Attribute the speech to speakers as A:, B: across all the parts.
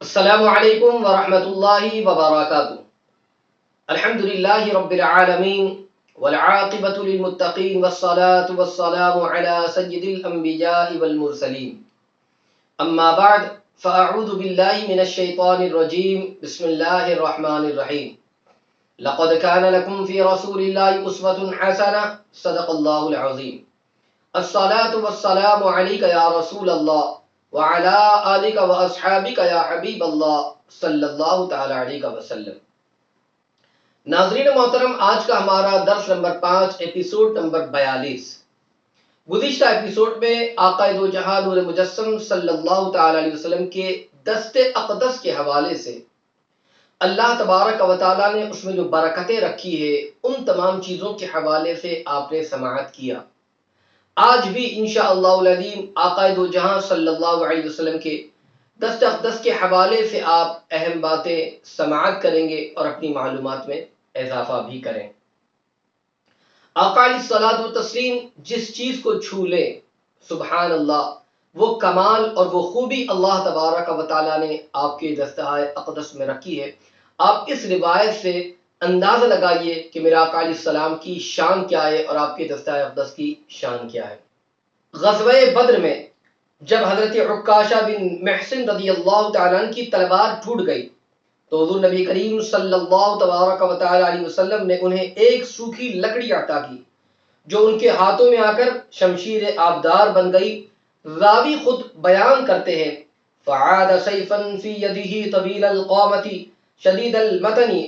A: السلام علیکم ورحمۃ اللہ وبرکاتہ۔ الحمد للہ رب العالمین والعاقبۃ للمتقین والصلاة والسلام علی سید الانبیاء والمرسلین، اما بعد فاعوذ باللہ من الشیطان الرجیم، بسم اللہ الرحمن الرحیم۔ لقد كان لكم في رسول الله اسوة حسنة، صدق اللہ العظیم۔ الصلاة والسلام علیک یا رسول اللہ وعلی آلک و اصحابک یا حبیب اللہ صلی اللہ تعالی علیہ وسلم۔ ناظرین محترم، آج کا ہمارا درس نمبر 5، ایپیسوڈ نمبر 42۔ گزشتہ ایپیسوڈ میں آقا دو جہاں نور مجسم صلی اللہ تعالی علیہ وسلم کے دست اقدس کے حوالے سے اللہ تبارک و تعالیٰ نے اس میں جو برکتیں رکھی ہے ان تمام چیزوں کے حوالے سے آپ نے سماعت کیا۔ آج بھی انشاءاللہ العظیم آقا دو جہاں صلی اللہ علیہ وسلم کے دست اقدس کے حوالے سے آپ اہم باتیں سماعت کریں گے اور اپنی معلومات میں اضافہ بھی کریں۔ آقا علیہ الصلوۃ والتسلیم جس چیز کو چھو لے، سبحان اللہ، وہ کمال اور وہ خوبی اللہ تبارک و تعالیٰ نے آپ کے دست اقدس میں رکھی ہے۔ آپ اس روایت سے اندازہ لگائیے کہ میرا آقا علیہ السلام کی شان کیا ہے اور آپ کے دست اقدس کی شان کیا ہے۔ غزوہ بدر میں جب حضرت عکاشہ بن محصن رضی اللہ تعالیٰ عنہ کی تلوار ٹوٹ گئی تو حضور نبی کریم صلی اللہ تبارک و تعالیٰ علیہ وسلم نے انہیں ایک سوکھی لکڑی عطا کی جو ان کے ہاتھوں میں آ کر شمشیر آبدار بن گئی۔ راوی خود بیان کرتے ہیں، فعاد سیفا فی یدہ طویل القامت شدید المتن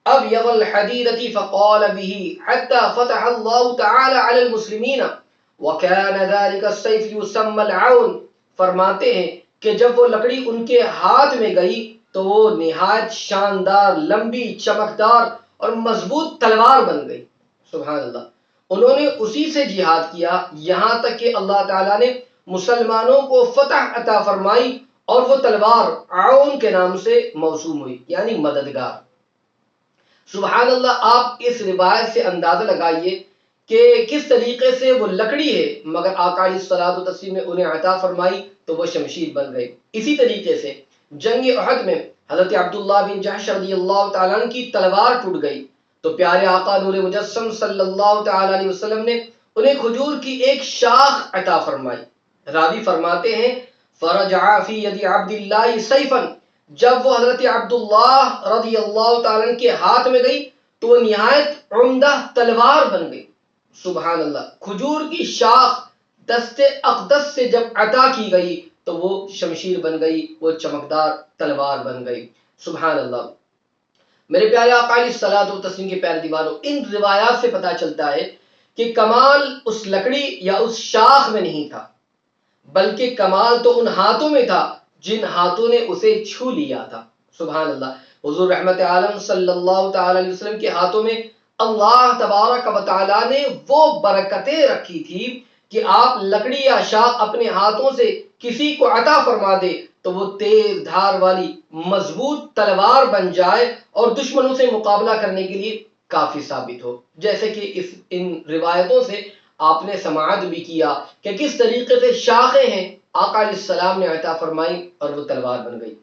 A: ابیض الحدیدۃ فقال به حتی فتح اللہ تعالی علی المسلمین وَكَانَ ذَلِكَ السَّيْفُ يُسَمَّى الْعَوْنِ۔ فرماتے ہیں کہ جب وہ لکڑی ان کے ہاتھ میں گئی تو وہ نہایت شاندار، لمبی، چمکدار اور مضبوط تلوار بن گئی۔ سبحان اللہ، انہوں نے اسی سے جہاد کیا یہاں تک کہ اللہ تعالیٰ نے مسلمانوں کو فتح عطا فرمائی اور وہ تلوار عون کے نام سے موسوم ہوئی، یعنی مددگار۔ سبحان اللہ، آپ اس روایت سے اندازہ لگائیے کہ کس طریقے سے وہ لکڑی ہے مگر آقا علیہ الصلوۃ والتسلیم نے انہیں عطا فرمائی تو وہ شمشیر بن گئی۔ اسی طریقے سے جنگ احد میں حضرت عبداللہ بن جحش رضی اللہ تعالیٰ عنہ کی تلوار ٹوٹ گئی تو پیارے آقا نور مجسم صلی اللہ تعالیٰ علیہ وسلم نے انہیں کھجور کی ایک شاخ عطا فرمائی۔ راوی فرماتے ہیں، فرجع فی ید عبد اللہ سیفا، جب وہ حضرت عبداللہ رضی اللہ تعالیٰ عنہ کے ہاتھ میں گئی تو وہ نہایت عمدہ تلوار بن گئی۔ سبحان اللہ، کھجور کی شاخ دست اقدس سے جب عطا کی گئی تو وہ شمشیر بن گئی، وہ چمکدار تلوار بن گئی۔ سبحان اللہ، میرے پیارے آقا علیہ الصلوۃ والتسلیم کے پیارے دیوانوں، ان روایات سے پتہ چلتا ہے کہ کمال اس لکڑی یا اس شاخ میں نہیں تھا بلکہ کمال تو ان ہاتھوں میں تھا جن ہاتھوں نے اسے چھو لیا تھا۔ سبحان اللہ، حضور رحمت عالم صلی اللہ تعالی علیہ وسلم کے ہاتھوں میں اللہ تبارک و تعالیٰ نے وہ برکتیں رکھی تھی کہ آپ لکڑی یا شاخ اپنے ہاتھوں سے کسی کو عطا فرما دے تو وہ تیز دھار والی مضبوط تلوار بن جائے اور دشمنوں سے مقابلہ کرنے کے لیے کافی ثابت ہو، جیسے کہ ان روایتوں سے آپ نے سماعت بھی کیا کہ کس طریقے سے شاخیں ہیں آقا علیہ السلام نے عطا فرمائی اور وہ تلوار بن گئی۔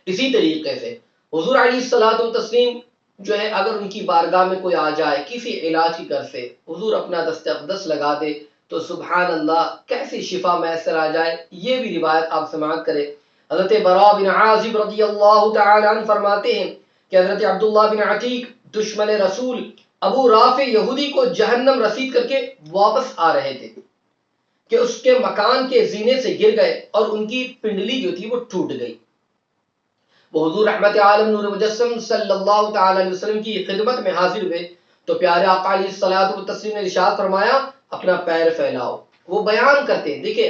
A: اسی طریقے سے حضور علیہ الصلوۃ والتسلیم جو ہے، اگر ان کی بارگاہ میں کوئی آ جائے کسی علاج کی غرض سے، حضور اپنا دست اقدس لگا دے تو سبحان اللہ کیسی شفا میسر آ جائے، یہ بھی روایت آپ سماعت کریں۔ حضرت براء بن عازب رضی اللہ تعالی عنہ فرماتے ہیں کہ حضرت عبداللہ بن عتیق دشمن رسول ابو رافع یہودی کو جہنم رسید کر کے واپس آ رہے تھے کہ اس کے مکان کے زینے سے گر گئے اور ان کی پنڈلی جو تھی وہ ٹوٹ گئی۔ وہ حضور رحمت عالم نور مجسم صلی اللہ تعالی علیہ وسلم کی خدمت میں حاضر ہوئے تو پیارے آقا علیہ الصلوۃ والتسلیم نے ارشاد فرمایا، اپنا پیر پھیلاؤ۔ وہ بیان کرتے ہیں، دیکھیں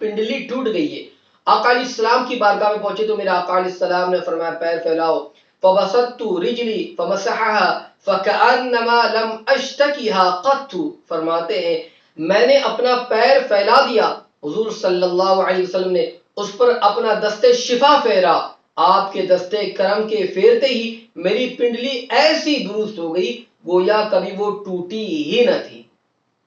A: پنڈلی ٹوٹ گئی ہے، آقا علیہ السلام کی بارگاہ میں پہنچے تو میرے آقا علیہ السلام نے فرمایا پیر پھیلاؤ، فبسطت رجلی فمسحها فكأنما لم اشتكيها قط۔ فرماتے ہیں میں نے اپنا پیر پھیلا دیا، حضور صلی اللہ علیہ وسلم نے اس پر اپنا دست شفا پھیرا، آپ کے دستے کرم کے پھیرتے ہی میری پنڈلی ایسی درست ہو گئی گویا کبھی وہ ٹوٹی ہی نہ تھی۔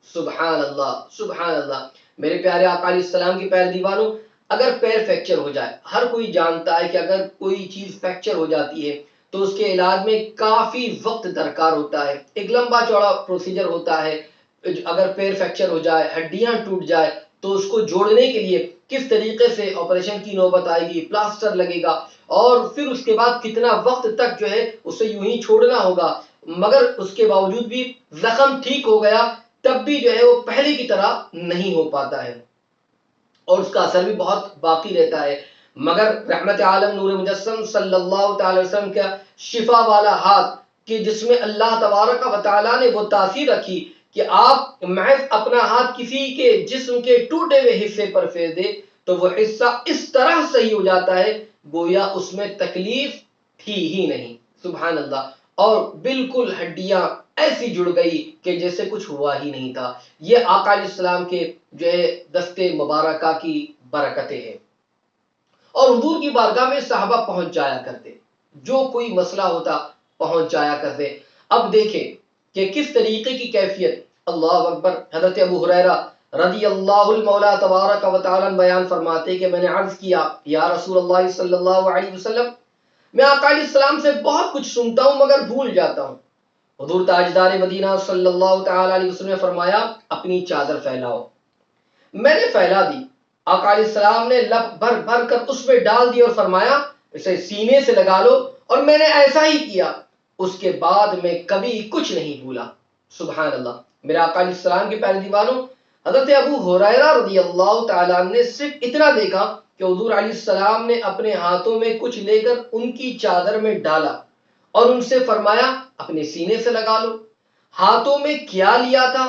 A: سبحان اللہ، سبحان اللہ، میرے پیارے آقا علیہ السلام کے پیارے دیوانوں، اگر پیر فریکچر ہو جائے، ہر کوئی جانتا ہے کہ اگر کوئی چیز فریکچر ہو جاتی ہے تو اس کے علاج میں کافی وقت درکار ہوتا ہے، ایک لمبا چوڑا پروسیجر ہوتا ہے۔ اگر پیر فریکچر ہو جائے، ہڈیاں ٹوٹ جائے تو اس کو جوڑنے کے لیے کس طریقے سے آپریشن کی نوبت آئے گی، پلاسٹر لگے گا، اور پھر اس کے بعد کتنا وقت تک جو ہے اسے یوں ہی چھوڑنا ہوگا، مگر اس کے باوجود بھی زخم ٹھیک ہو گیا تب بھی جو ہے وہ پہلے کی طرح نہیں ہو پاتا ہے اور اس کا اثر بھی بہت باقی رہتا ہے۔ مگر رحمت عالم نور مجسم صلی اللہ تعالی وسلم کا شفا والا ہاتھ کہ جس میں اللہ تبارک و تعالیٰ نے وہ تاثیر رکھی کہ آپ محض اپنا ہاتھ کسی کے جسم کے ٹوٹے ہوئے حصے پر پھیر دے تو وہ حصہ اس طرح صحیح ہو جاتا ہے گویا اس میں تکلیف تھی ہی نہیں، سبحان اللہ، اور بالکل ہڈیاں ایسی جڑ گئی کہ جیسے کچھ ہوا ہی نہیں تھا۔ یہ آقا علیہ السلام کے جو ہے دستے مبارکہ کی برکتیں ہیں۔ اور حضور کی بارگاہ میں صحابہ پہنچ جایا کرتے، جو کوئی مسئلہ ہوتا پہنچ جایا کرتے۔ اب دیکھیں کہ کس طریقے کی کیفیت، اللہ اکبر، حضرت ابو ہریرہ رضی اللہ المولا تبارک و تعالی بیان فرماتے کہ میں نے عرض کیا یا رسول اللہ صلی اللہ علیہ وسلم، میں آقا علیہ السلام سے بہت کچھ سنتا ہوں مگر بھول جاتا ہوں۔ حضور تاجدار مدینہ صلی اللہ تعالی علیہ وسلم نے فرمایا اپنی چادر پھیلاؤ۔ میں نے پھیلا دی، آقا علیہ السلام نے لب بھر بھر کر اس میں ڈال دی اور فرمایا اسے سینے سے لگا لو، اور میں نے ایسا ہی کیا۔ اس کے بعد میں کبھی کچھ نہیں بھولا، سبحان اللہ۔ میرے آقا علیہ السلام کے پیارے دیوانوں، حضرت ابو ہریرہ رضی اللہ تعالیٰ نے صرف اتنا دیکھا کہ حضور علیہ السلام نے اپنے ہاتھوں میں کچھ لے کر ان کی چادر میں ڈالا اور ان سے فرمایا اپنے سینے سے لگا لو۔ ہاتھوں میں کیا لیا تھا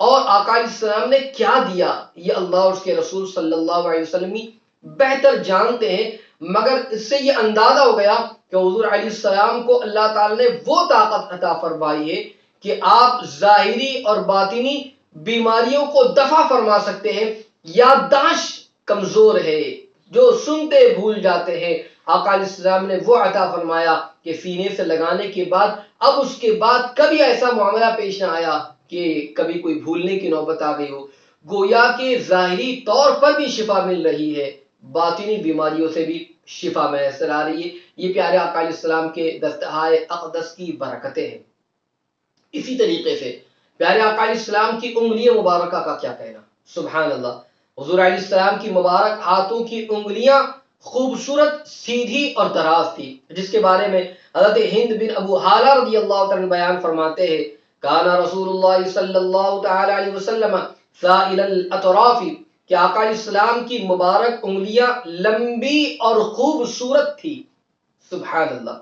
A: اور آقا علیہ السلام نے کیا دیا، یہ اللہ اور اس کے رسول صلی اللہ علیہ وسلم ہی بہتر جانتے ہیں، مگر اس سے یہ اندازہ ہو گیا کہ حضور علیہ السلام کو اللہ تعالی نے وہ طاقت عطا فرمائی ہے کہ آپ ظاہری اور باطنی بیماریوں کو دفع فرما سکتے ہیں۔ یادداشت کمزور ہے، جو سنتے بھول جاتے ہیں، آقا علیہ السلام نے وہ عطا فرمایا کہ سینے سے لگانے کے بعد اب اس کے بعد کبھی ایسا معاملہ پیش نہ آیا کہ کبھی کوئی بھولنے کی نوبت آ گئی ہو۔ گویا کہ ظاہری طور پر بھی شفا مل رہی ہے، باطنی بیماریوں سے بھی شفا میسر آ رہی ہے۔ یہ پیارے آقا علیہ السلام کے دستہائے اقدس کی برکتیں ہیں۔ اسی طریقے سے پیارے آقا علیہ السلام کی انگلیاں مبارکہ کا کیا کہنا، سبحان اللہ۔ حضور علیہ السلام کی مبارک ہاتھوں کی انگلیاں خوبصورت، سیدھی اور دراز تھی، جس کے بارے میں حضرت ہند بن ابو حالہ رضی اللہ عنہ بیان فرماتے ہیں کانا رسول اللہ صلی اللہ تعالی علیہ وسلم سائل الاطراف، کہ آقا علیہ السلام کی مبارک انگلیاں لمبی اور خوبصورت تھی، سبحان اللہ۔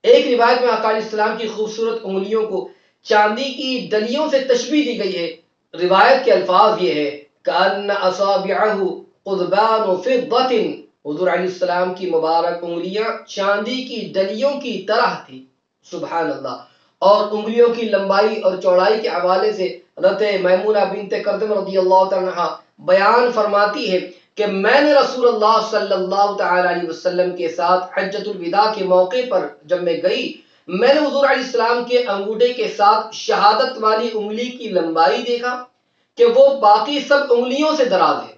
A: ایک روایت میں آقا علیہ السلام کی خوبصورت انگلیوں کو چاندی کی ڈلیوں سے تشبیہ دی گئی ہے۔ روایت کے الفاظ یہ ہے کأن اصابعہ قضبان فضة، حضور علیہ السلام کی مبارک انگلیاں چاندی کی ڈلیوں کی طرح تھی، سبحان اللہ۔ اور انگلیوں کی لمبائی اور چوڑائی کے حوالے سے حضرت میمونہ بنت کردم رضی اللہ عنہا بیان فرماتی ہے کہ میں نے رسول اللہ صلی اللہ تعالی علیہ وسلم کے ساتھ حجۃ الوداع کے موقع پر جب میں گئی، میں نے حضور علیہ السلام کے انگوٹھے کے ساتھ شہادت والی انگلی کی لمبائی دیکھا کہ وہ باقی سب انگلیوں سے دراز ہے،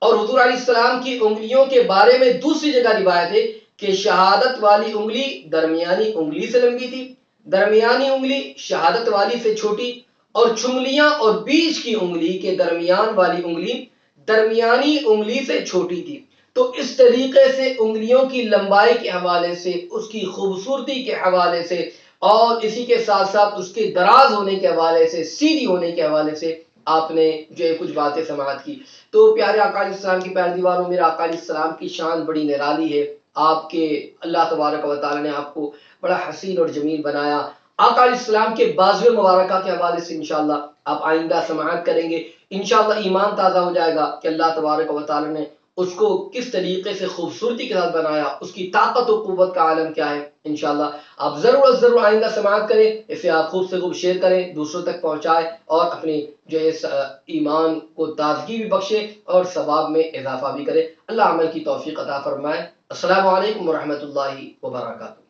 A: اور حضور علیہ السلام کی انگلیوں کے بارے میں دوسری جگہ روایت ہے کہ شہادت والی انگلی درمیانی انگلی سے لمبی تھی، درمیانی انگلی شہادت والی سے چھوٹی، اور چنگلیاں اور بیچ کی انگلی کے درمیان والی انگلی درمیانی انگلی سے چھوٹی تھی۔ تو اس طریقے سے انگلیوں کی لمبائی کے حوالے سے، اس کی خوبصورتی کے حوالے سے، اور اسی کے ساتھ ساتھ اس کے دراز ہونے کے حوالے سے، سیدھی ہونے کے حوالے سے آپ نے جو ہے کچھ باتیں سماعت کی۔ تو پیارے آقا علیہ السلام کی پیارے دیواروں، میرے آقا علیہ السلام کی شان بڑی نرالی ہے۔ آپ کے اللہ تبارک و تعالی نے آپ کو بڑا حسین اور جمیل بنایا۔ آقا علیہ السلام کے بازو مبارکہ کے حوالے سے انشاءاللہ آپ آئندہ سماعت کریں گے۔ انشاءاللہ ایمان تازہ ہو جائے گا کہ اللہ تبارک و تعالی نے اس کو کس طریقے سے خوبصورتی کے ساتھ بنایا، اس کی طاقت و قوت کا عالم کیا ہے۔ انشاءاللہ آپ ضرور آئندہ سماعت کریں، اسے آپ خوب سے خوب شیئر کریں، دوسروں تک پہنچائیں، اور اپنے جو ہے ایمان کو تازگی بھی بخشے اور ثواب میں اضافہ بھی کرے۔ اللہ عمل کی توفیق عطا فرمائے۔ السلام علیکم ورحمۃ اللہ وبرکاتہ۔